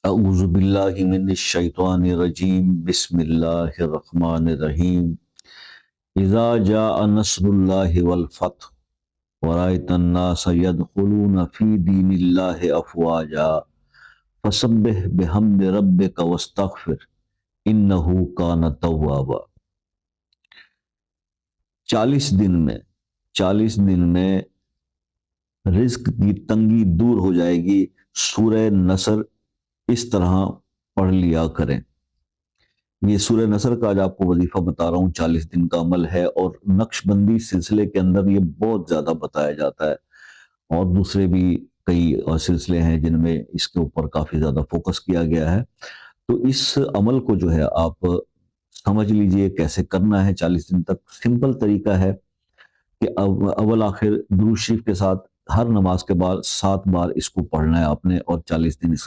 اعوذ باللہ من الشیطان الرجیم بسم اللہ الرحمن الرحیم اذا جاء نصر اللہ والفتح ورأیت الناس يدخلون فی دین اللہ افواجا فسبح بحمد ربک واستغفر انہ کان توابا۔ 40 دن میں رزق کی تنگی دور ہو جائے گی۔ سورہ نصر اس طرح پڑھ لیا کریں۔ یہ سورہ نصر کا آج آپ کو وظیفہ بتا رہا ہوں، 40 دن کا عمل ہے، اور نقش بندی سلسلے کے اندر یہ بہت زیادہ بتایا جاتا ہے، اور دوسرے بھی کئی سلسلے ہیں جن میں اس کے اوپر کافی زیادہ فوکس کیا گیا ہے۔ تو اس عمل کو جو ہے آپ سمجھ لیجئے کیسے کرنا ہے 40 دن تک۔ سمپل طریقہ ہے کہ اول آخر درود شریف کے ساتھ ہر نماز کے بعد 7 بار اس کو پڑھنا ہے آپ نے، اور 40 دن اس